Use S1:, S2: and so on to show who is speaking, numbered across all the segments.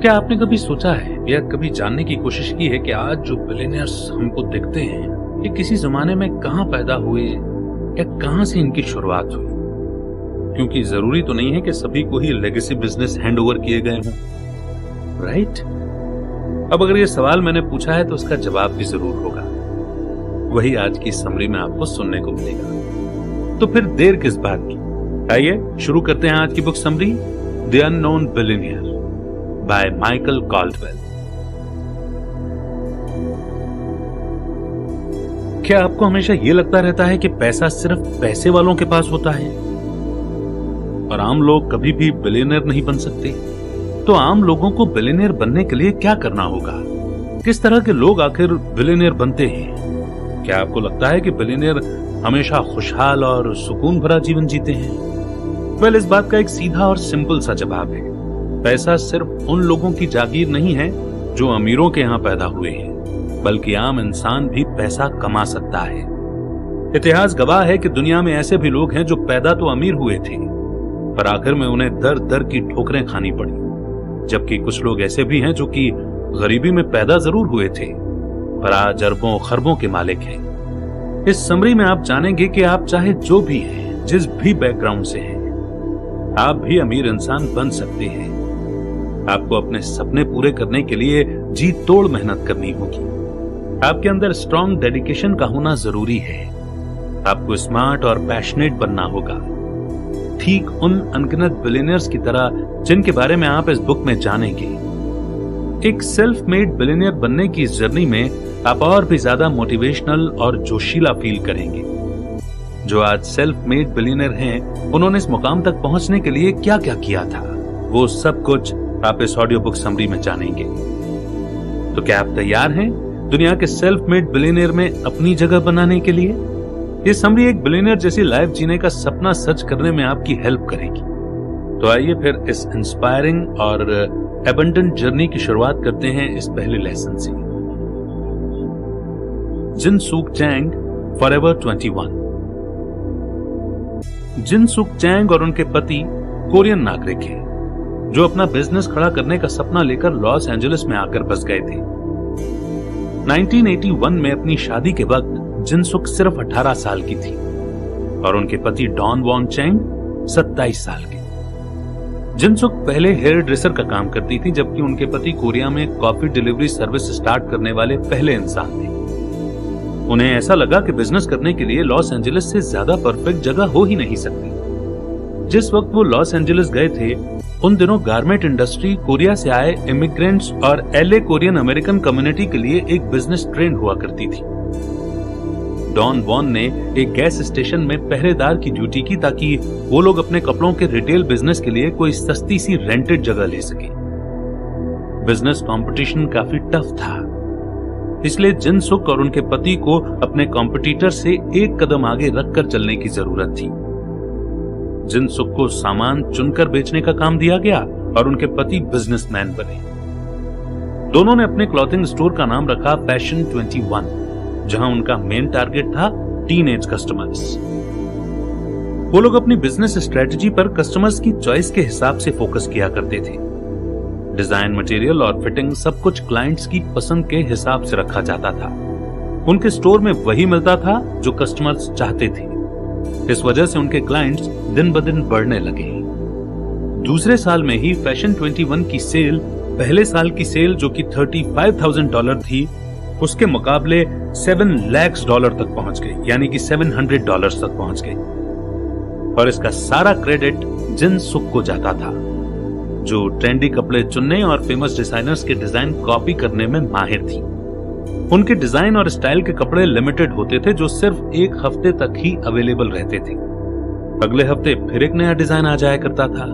S1: क्या आपने कभी सोचा है या कभी जानने की कोशिश की है कि आज जो बिलियनियर्स हमको दिखते हैं, ये किसी जमाने में कहां पैदा हुए या कहां से इनकी शुरुआत हुई? क्योंकि जरूरी तो नहीं है कि सभी को ही लेगेसी बिजनेस हैंडओवर किए गए हों, राइट? अब अगर ये सवाल मैंने पूछा है तो उसका जवाब भी जरूर होगा। वही आज की समरी में आपको सुनने को मिलेगा। तो फिर देर किस बात की, आइए शुरू करते हैं आज की book summary, the unknown billionaire by Michael Caldwell. क्या आपको हमेशा यह लगता रहता है कि पैसा सिर्फ पैसे वालों के पास होता है और आम लोग कभी भी बिलियनियर नहीं बन सकते? तो आम लोगों को बिलियनियर बनने के लिए क्या करना होगा? किस तरह के लोग आखिर बिलियनियर बनते हैं? क्या आपको लगता है कि बिलियनियर हमेशा खुशहाल और सुकून भरा जीवन जीते हैं? वेल, इस बात का एक सीधा और सिंपल सा जवाब है। पैसा सिर्फ उन लोगों की जागीर नहीं है जो अमीरों के यहां पैदा हुए हैं, बल्कि आम इंसान भी पैसा कमा सकता है। इतिहास गवाह है कि दुनिया में ऐसे भी लोग हैं जो पैदा तो अमीर हुए थे, पर आखिर में उन्हें दर दर की ठोकरें खानी पड़ी, जबकि कुछ लोग ऐसे भी हैं जो कि गरीबी में पैदा जरूर हुए थे, पर आज अरबों खरबों के मालिक हैं। इस समरी में आप जानेंगे कि आप चाहे जो भी हैं, जिस भी बैकग्राउंड से हैं, आप भी अमीर इंसान बन सकते हैं। आपको अपने सपने पूरे करने के लिए जी तोड़ मेहनत करनी होगी। आपके अंदर स्ट्रॉन्ग डेडिकेशन का होना जरूरी है। आपको स्मार्ट और पैशनेट बनना होगा, ठीक उन अनगिनत बिलियनियर्स की तरह जिनके बारे में आप इस बुक में जानेंगे। एक सेल्फ मेड बिलियनियर बनने की इस जर्नी में आप और भी ज्यादा मोटिवेशनल और जोशीला फील करेंगे। जो आज सेल्फ मेड बिलियनियर हैं, उन्होंने इस मुकाम तक पहुंचने के लिए क्या क्या किया था, वो सब कुछ आप इस ऑडियो बुक समरी में जानेंगे। तो क्या आप तैयार हैं दुनिया के सेल्फ मेड बिलियनियर में अपनी जगह बनाने के लिए? ये समरी एक बिलियनियर जैसी लाइफ जीने का सपना सच करने में आपकी हेल्प करेगी। तो आइए फिर इस इंस्पायरिंग और एबंडेंट जर्नी की शुरुआत करते हैं इस पहले लेसन से। जिन सुक चैंग, फॉरएवर 21। जिन सुक चैंग और उनके पति कोरियन नागरिक हैं, जो अपना बिजनेस खड़ा करने का सपना लेकर लॉस एंजलिस में आकर बस गए थे। 1981 में अपनी शादी के वक्त जिनसुक सिर्फ 18 साल की थी और उनके पति डॉन वॉन चैंग 27 साल के। जिनसुक पहले हेयर ड्रेसर का काम करती थी, जबकि उनके पति कोरिया में कॉफी डिलीवरी सर्विस स्टार्ट करने वाले पहले इंसान थे। उन्हें ऐसा लगा कि बिजनेस करने के लिए लॉस एंजलिस से ज्यादा परफेक्ट जगह हो ही नहीं सकती। जिस वक्त वो लॉस एंजलिस गए थे, उन दिनों गारमेंट इंडस्ट्री कोरिया से आए इमिग्रेंट्स और एलए कोरियन अमेरिकन कम्युनिटी के लिए एक बिजनेस ट्रेंड हुआ करती थी। डॉन वॉन ने एक गैस स्टेशन में पहरेदार की ड्यूटी की ताकि वो लोग अपने कपड़ों के रिटेल बिजनेस के लिए कोई सस्ती सी रेंटेड जगह ले सके। बिजनेस कंपटीशन काफी टफ था, इसलिए जिनसुक और उनके पति को अपने कॉम्पिटिटर से एक कदम आगे रखकर चलने की जरूरत थी। जिनसुक को सामान चुनकर बेचने का काम दिया गया और उनके पति बिजनेसमैन बने। दोनों ने अपने क्लॉथिंग स्टोर का नाम रखा फैशन 21, जहां उनका मेन टारगेट था टीनेज कस्टमर्स। वो लोग अपनी बिजनेस स्ट्रेटजी पर कस्टमर्स की चॉइस के हिसाब से फोकस किया करते थे। डिजाइन, मटेरियल और फिटिंग सब कुछ क्लाइंट्स की पसंद के हिसाब से रखा जाता था। उनके स्टोर में वही मिलता था जो कस्टमर्स चाहते थे। इस वजह से उनके क्लाइंट्स दिन ब दिन बढ़ने लगे। दूसरे साल में ही फैशन 21 की सेल पहले साल की सेल जो कि $35,000 थी, उसके मुकाबले $7 लाख तक पहुंच गई, यानी कि $700 तक पहुंच गई। और इसका सारा क्रेडिट जिनसुक को जाता था, जो ट्रेंडी कपड़े चुनने और फेमस डिजाइनर्स के डिजाइन कॉपी करने में माहिर थी। उनके डिजाइन और स्टाइल के कपड़े लिमिटेड होते थे, जो सिर्फ एक हफ्ते तक ही अवेलेबल रहते थे। अगले हफ्ते फिर एक नया डिजाइन आ जाया करता था।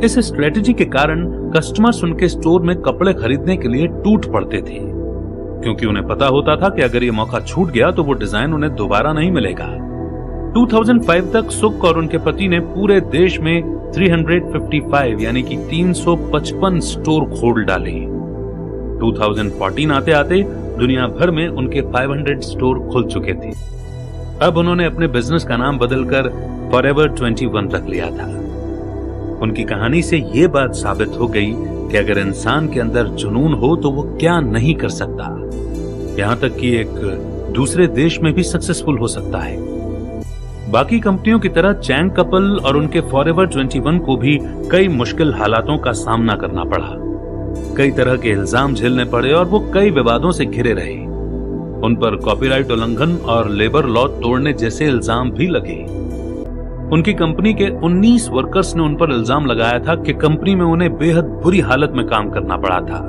S1: इस स्ट्रेटेजी के कारण कस्टमर्स उनके स्टोर में कपड़े खरीदने के लिए टूट पड़ते थे, क्योंकि उन्हें पता होता था कि अगर ये मौका छूट गया तो वो डिजाइन उन्हें दोबारा नहीं मिलेगा। 2005 तक सुक और उनके पति ने पूरे देश में 355 यानी कि 355 स्टोर खोल डाले। 2014 आते आते दुनिया भर में उनके 500 स्टोर खुल चुके थे। अब उन्होंने अपने बिजनेस का नाम बदलकर फॉरएवर 21 रख लिया था। उनकी कहानी से यह बात साबित हो गई कि अगर इंसान के अंदर जुनून हो तो वो क्या नहीं कर सकता, यहां तक कि एक दूसरे देश में भी सक्सेसफुल हो सकता है। बाकी कंपनियों की तरह चैंग कपल और उनके फॉरएवर 21 को भी कई मुश्किल हालातों का सामना करना पड़ा। कई तरह के इल्जाम झेलने पड़े और वो कई विवादों से घिरे रहे। उन पर कॉपीराइट उल्लंघन और लेबर लॉ तोड़ने जैसे इल्जाम भी लगे। उनकी कंपनी के 19 वर्कर्स ने उन पर इल्जाम लगाया था कि कंपनी में उन्हें बेहद बुरी हालत में काम करना पड़ा था।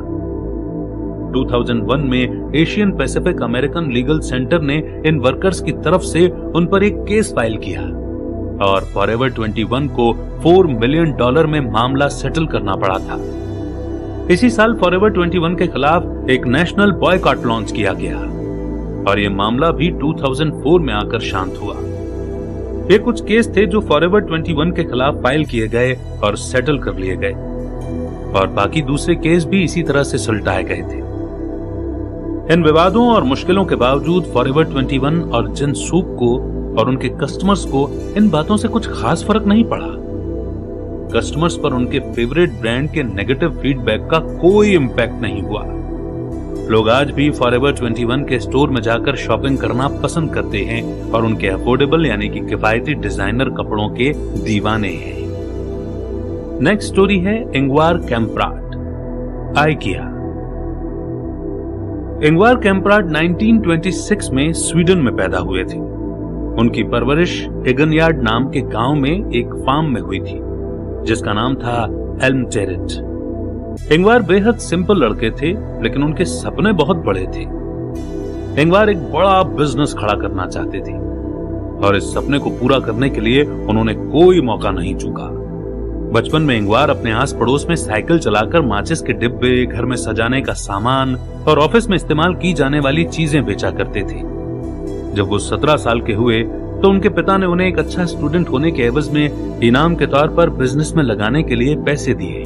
S1: 2001 में Asian Pacific American legal centre ने इन वर्कर्स की तरफ से उन पर एक केस फाइल किया और फॉरएवर 21 को $4 मिलियन में मामला सेटल करना पड़ा था। इसी साल फॉरएवर 21 के खिलाफ एक नेशनल बॉयकॉट लॉन्च किया गया और यह मामला भी 2004 में आकर शांत हुआ। ये कुछ केस थे जो फॉरएवर 21 के खिलाफ फाइल किए गए और सेटल कर लिए गए, और बाकी दूसरे केस भी इसी तरह से सुलटाए गए थे। इन विवादों और मुश्किलों के बावजूद फॉरएवर 21 और जिन सूप को और उनके कस्टमर्स को इन बातों से कुछ खास फर्क नहीं पड़ा। कस्टमर्स पर उनके फेवरेट ब्रांड के नेगेटिव फीडबैक का कोई इंपैक्ट नहीं हुआ। लोग आज भी फॉरएवर 21 के स्टोर में जाकर शॉपिंग करना पसंद करते हैं और उनके अफोर्डेबल यानी कि किफायती डिजाइनर कपड़ों के दीवाने हैं। नेक्स्ट स्टोरी है इंग्वार कैम्प्राड, आइकिया। इंग्वार कैम्प्राड 1926 में स्वीडन में पैदा हुए थे। उनकी परवरिश एगनयार्ड नाम के गांव में एक फार्म में हुई थी जिसका नाम था एल्मटेरेट। इंग्वार बेहद सिंपल लड़के थे, लेकिन उनके सपने बहुत बड़े थे। इंग्वार एक बड़ा बिजनेस खड़ा करना चाहते थे और इस सपने को पूरा करने के लिए उन्होंने कोई मौका नहीं चूका। बचपन में इंग्वार अपने आस पड़ोस में साइकिल चलाकर माचिस के डिब्बे, घर में सजाने का सामान और ऑफिस में इस्तेमाल की जाने वाली चीजें बेचा करते थे। जब वो 17 साल के हुए तो उनके पिता ने उन्हें एक अच्छा स्टूडेंट होने के एवज में इनाम के तौर पर बिजनेस में लगाने के लिए पैसे दिए।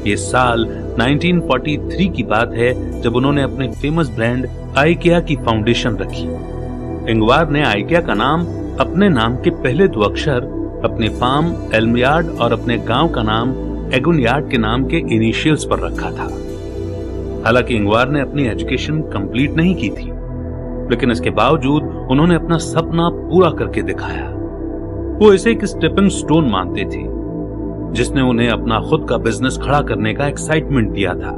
S1: ये साल 1943 की बात है जब उन्होंने अपने फेमस ब्रांड आइकिया की फाउंडेशन रखी। इंग्वार ने आइकिया का नाम अपने नाम के पहले 2 अक्षर, अपने फार्म एल्मयार्ड और अपने गांव का नाम एगुनयार्ड के नाम के इनिशियल्स पर रखा था। हालांकि इंग्वार ने अपनी एजुकेशन कंप्लीट नहीं की थी, लेकिन इसके बावजूद उन्होंने अपना सपना पूरा करके दिखाया। वो इसे एक स्टेपिंग स्टोन मानते थे जिसने उन्हें अपना खुद का बिजनेस खड़ा करने का एक्साइटमेंट दिया था।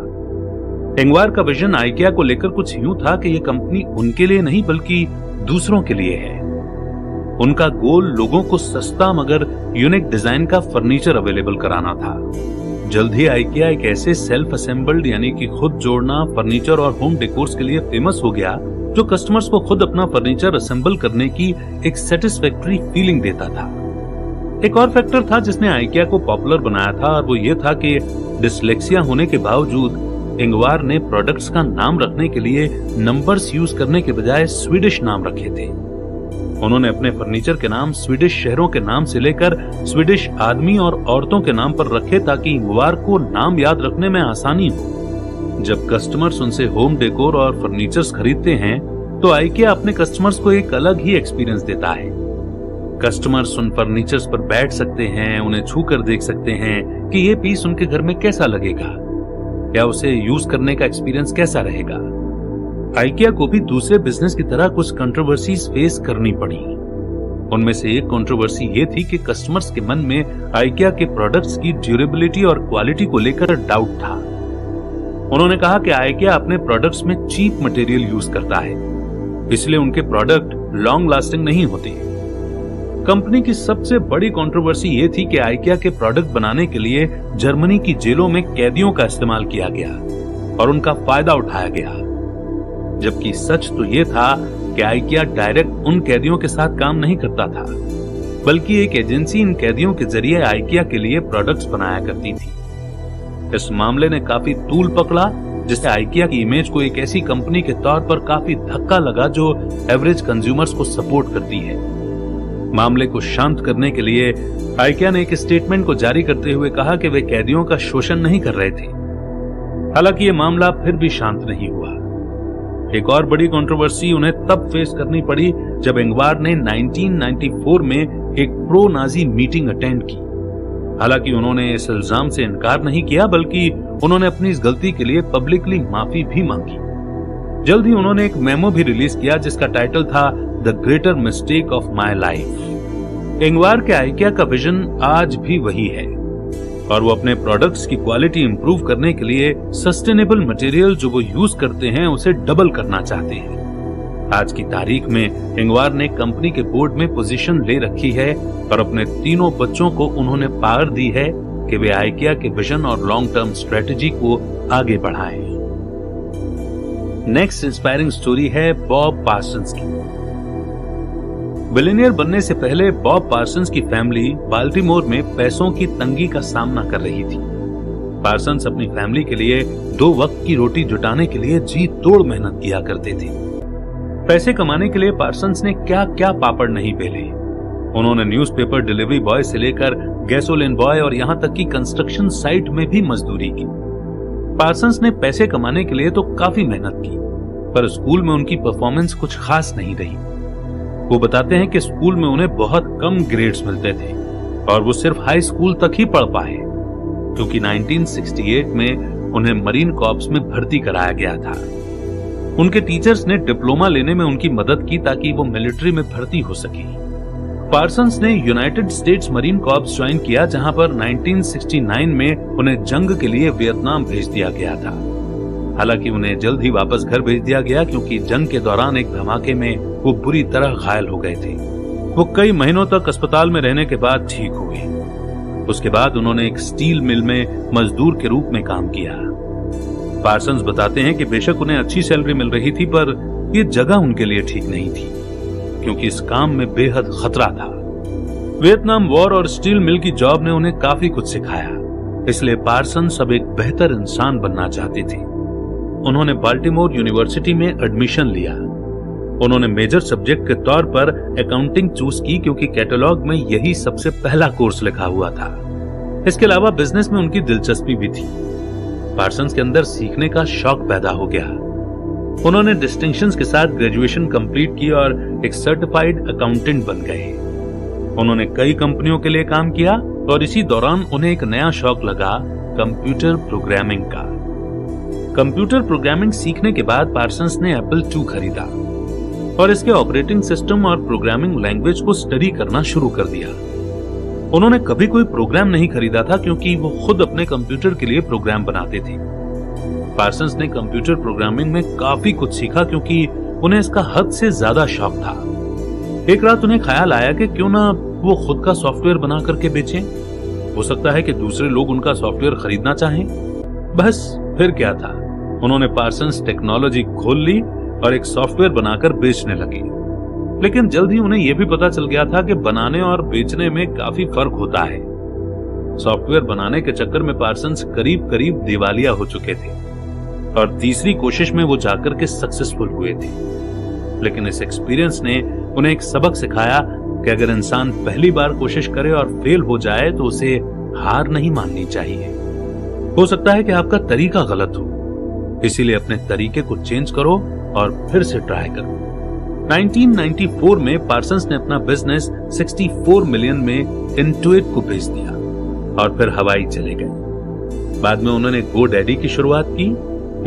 S1: इंग्वार का विजन आइकिया को लेकर कुछ यूं था कि यह कंपनी उनके लिए नहीं बल्कि दूसरों के लिए है। उनका गोल लोगों को सस्ता मगर यूनिक डिजाइन का फर्नीचर अवेलेबल कराना था। जल्द ही आइकिया एक ऐसे सेल्फ असेंबल्ड यानी कि खुद जोड़ना फर्नीचर और होम डेकोर्स के लिए फेमस हो गया जो कस्टमर्स को खुद अपना फर्नीचर असेंबल करने की एक सेटिस्फैक्टरी फीलिंग देता था। एक और फैक्टर था जिसने आइकिया को पॉपुलर बनाया था और वो ये था कि डिसलेक्सिया होने के बावजूद इंग्वार ने प्रोडक्ट्स का नाम रखने के लिए नंबर्स यूज करने के बजाय स्वीडिश नाम रखे थे। उन्होंने अपने फर्नीचर के नाम स्वीडिश शहरों के नाम से लेकर स्वीडिश आदमी और औरतों के नाम पर रखे ताकि इंग्वार को नाम याद रखने में आसानी हो। जब कस्टमर्स उनसे होम डेकोर और फर्नीचर्स खरीदते हैं तो आइकिया अपने कस्टमर्स को एक अलग ही एक्सपीरियंस देता है। कस्टमर्स उन फर्नीचर्स पर बैठ सकते हैं, उन्हें छूकर देख सकते हैं कि ये पीस उनके घर में कैसा लगेगा या उसे यूज करने का एक्सपीरियंस कैसा रहेगा। आइकिया को भी दूसरे बिजनेस की तरह कुछ कंट्रोवर्सीज फेस करनी पड़ी। उनमें से एक कंट्रोवर्सी ये थी कि कस्टमर्स के मन में आइकिया के प्रोडक्ट्स की ड्यूरेबिलिटी और क्वालिटी को लेकर डाउट था। उन्होंने कहा कि आइकिया अपने प्रोडक्ट्स में चीप मटेरियल यूज करता है, इसलिए उनके प्रोडक्ट लॉन्ग लास्टिंग नहीं होते। कंपनी की सबसे बड़ी कंट्रोवर्सी ये थी कि आइकिया के प्रोडक्ट बनाने के लिए जर्मनी की जेलों में कैदियों का इस्तेमाल किया गया और उनका फायदा उठाया गया, जबकि सच तो यह था कि आइकिया डायरेक्ट उन कैदियों के साथ काम नहीं करता था, बल्कि एक एजेंसी इन कैदियों के जरिए आइकिया के लिए प्रोडक्ट्स बनाया करती थी। इस मामले ने काफी तूल पकड़ा, जिससे आइकिया की इमेज को एक ऐसी कंपनी के तौर पर काफी धक्का लगा जो एवरेज कंज्यूमर्स को सपोर्ट करती है। मामले को शांत करने के लिए आइकिया ने एक स्टेटमेंट को जारी करते हुए कहा कि वे कैदियों का शोषण नहीं कर रहे थे। हालांकि यह मामला फिर भी शांत नहीं हुआ। एक और बड़ी कंट्रोवर्सी उन्हें तब फेस करनी पड़ी जब इंग्वार ने 1994 में एक प्रो नाजी मीटिंग अटेंड की। हालांकि उन्होंने इस इल्जाम से इनकार नहीं किया, बल्कि उन्होंने अपनी इस गलती के लिए पब्लिकली माफी भी मांगी। जल्द ही उन्होंने एक मेमो भी रिलीज किया जिसका टाइटल था the greater mistake of my life. Ingvar के आइकिया का विजन आज भी वही है और वो अपने प्रोडक्ट्स की क्वालिटी इंप्रूव करने के लिए सस्टेनेबल मटेरियल जो वो यूज करते हैं उसे डबल करना चाहते हैं। आज की तारीख में इंगवार ने कंपनी के बोर्ड में पोजीशन ले रखी है और अपने तीनों बच्चों को उन्होंने पावर दी है कि वे आइकिया के विजन और लॉन्ग टर्म स्ट्रेटेजी को आगे बढ़ाएं। नेक्स्ट इंस्पायरिंग स्टोरी है बॉब पार्सन्स की। बिलियनियर बनने से पहले बॉब पार्सन्स की फैमिली बाल्टीमोर में पैसों की तंगी का सामना कर रही थी। पार्सन्स अपनी फैमिली के लिए 2 वक्त की रोटी जुटाने के लिए जी तोड़ मेहनत किया करते थे। पैसे कमाने के लिए पार्सन्स ने क्या क्या पापड़ नहीं बेले। उन्होंने न्यूज़पेपर डिलीवरी बॉय से लेकर गैसोलीन बॉय और यहां तक कि कंस्ट्रक्शन साइट में भी मजदूरी की। पार्सन्स ने पैसे कमाने के लिए तो काफी मेहनत की, पर स्कूल में उनकी परफॉर्मेंस कुछ खास नहीं रही। वो बताते हैं कि स्कूल में उन्हें बहुत कम ग्रेड्स मिलते थे और वो सिर्फ हाई स्कूल तक ही पढ़ पाए, क्योंकि 1968 में उन्हें मरीन कॉर्प्स में भर्ती कराया गया था। उनके टीचर्स ने डिप्लोमा लेने में उनकी मदद की ताकि वो मिलिट्री में भर्ती हो सके। पार्सन्स ने United states marine corps join किया, जहां पर 1969 में उन्हें जंग के लिए वियतनाम भेज दिया गया था। हालांकि उन्हें जल्द ही वापस घर भेज दिया गया, क्योंकि जंग के दौरान एक धमाके में वो बुरी तरह घायल हो गए थे। वो कई महीनों तक अस्पताल में रहने के बाद ठीक हुए। उसके बाद उन्होंने एक स्टील मिल में मजदूर के रूप में काम किया। पार्सन्स बताते हैं कि बेशक उन्हें अच्छी सैलरी मिल रही थी, पर यह जगह उनके लिए ठीक नहीं थी, क्योंकि इस काम में बेहद खतरा था। वियतनाम वॉर और स्टील मिल की जॉब ने उन्हें काफी कुछ सिखाया, इसलिए पार्सन्स अब एक बेहतर इंसान बनना चाहते थे। उन्होंने बाल्टीमोर यूनिवर्सिटी में एडमिशन लिया। उन्होंने मेजर सब्जेक्ट के तौर पर अकाउंटिंग चूज की, क्योंकि कैटलॉग में यही सबसे पहला कोर्स लिखा हुआ था। इसके अलावा बिजनेस में उनकी दिलचस्पी भी थी। पार्सन्स के अंदर सीखने का शौक पैदा हो गया। उन्होंने डिस्टिंक्शंस के साथ ग्रेजुएशन कंप्लीट की और एक सर्टिफाइड अकाउंटेंट बन गए। उन्होंने कई कंपनियों के लिए काम किया और इसी दौरान उन्हें एक नया शौक लगा, कंप्यूटर प्रोग्रामिंग का। कंप्यूटर प्रोग्रामिंग सीखने के बाद पार्सन्स ने एप्पल II खरीदा और इसके ऑपरेटिंग सिस्टम और प्रोग्रामिंग लैंग्वेज को स्टडी करना शुरू कर दिया। उन्होंने कभी कोई प्रोग्राम नहीं खरीदा था, क्योंकि वो खुद अपने कंप्यूटर के लिए प्रोग्राम बनाते थे। पार्सन्स ने कंप्यूटर प्रोग्रामिंग में काफी कुछ सीखा, क्योंकि उन्हें इसका हद से ज्यादा शौक था। एक रात उन्हें ख्याल आया कि क्यों ना वो खुद का सॉफ्टवेयर बना करके बेचें। हो सकता है कि दूसरे लोग उनका सॉफ्टवेयर खरीदना चाहें। बस फिर क्या था, उन्होंने पार्सन्स टेक्नोलॉजी खोल ली और एक सॉफ्टवेयर बनाकर बेचने लगे। लेकिन जल्द ही उन्हें यह भी पता चल गया था कि बनाने और बेचने में काफी फर्क होता है। सॉफ्टवेयर बनाने के चक्कर में पार्सन्स करीब करीब दिवालिया हो चुके थे और तीसरी कोशिश में वो जाकर के सक्सेसफुल हुए थे। लेकिन इस एक्सपीरियंस ने उन्हें एक सबक सिखाया कि अगर इंसान पहली बार कोशिश करे और फेल हो जाए तो उसे हार नहीं माननी चाहिए। हो सकता है कि आपका तरीका गलत हो, इसीलिए अपने तरीके को चेंज करो और फिर से ट्राई करो। 1994 में पार्सन्स ने अपना बिजनेस 64 मिलियन में इंटुइट को बेच दिया और फिर हवाई चले गए। बाद में उन्होंने GoDaddy की शुरुआत की।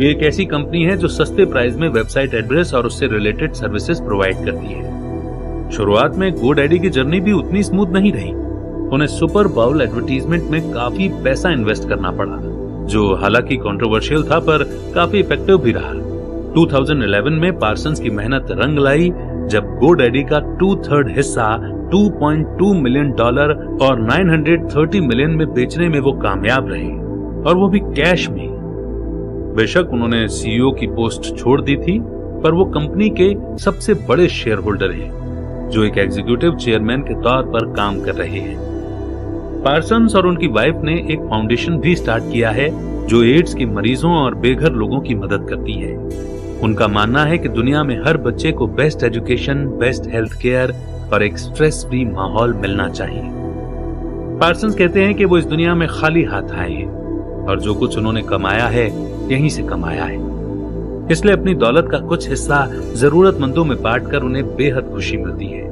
S1: ये एक ऐसी कंपनी है जो सस्ते प्राइस में वेबसाइट एड्रेस और उससे रिलेटेड सर्विसेज प्रोवाइड करती है। शुरुआत में GoDaddy की जर्नी भी उतनी स्मूथ नहीं रही। उन्हें सुपर बाउल एडवर्टीजमेंट में काफी पैसा इन्वेस्ट करना पड़ा, जो हालांकि कंट्रोवर्शियल था पर काफी इफेक्टिव भी रहा। 2011 में पार्सन्स की मेहनत रंग लाई, जब GoDaddy का 2/3 हिस्सा $2.2 मिलियन और 930 मिलियन में बेचने में वो कामयाब रहे, और वो भी कैश में। बेशक उन्होंने CEO की पोस्ट छोड़ दी थी, पर वो कंपनी के सबसे बड़े शेयर होल्डर हैं, जो एक एग्जीक्यूटिव चेयरमैन के तौर पर काम कर रहे हैं। पार्सन्स और उनकी वाइफ ने एक फाउंडेशन भी स्टार्ट किया है जो एड्स के मरीजों और बेघर लोगों की मदद करती है। उनका मानना है कि दुनिया में हर बच्चे को best education, best health care और एक स्ट्रेस फ्री माहौल मिलना चाहिए। पार्सन्स कहते हैं कि वो इस दुनिया में खाली हाथ आए हैं और जो कुछ उन्होंने कमाया है यहीं से कमाया है, इसलिए अपनी दौलत का कुछ हिस्सा जरूरतमंदों में बांटकर उन्हें बेहद खुशी मिलती है।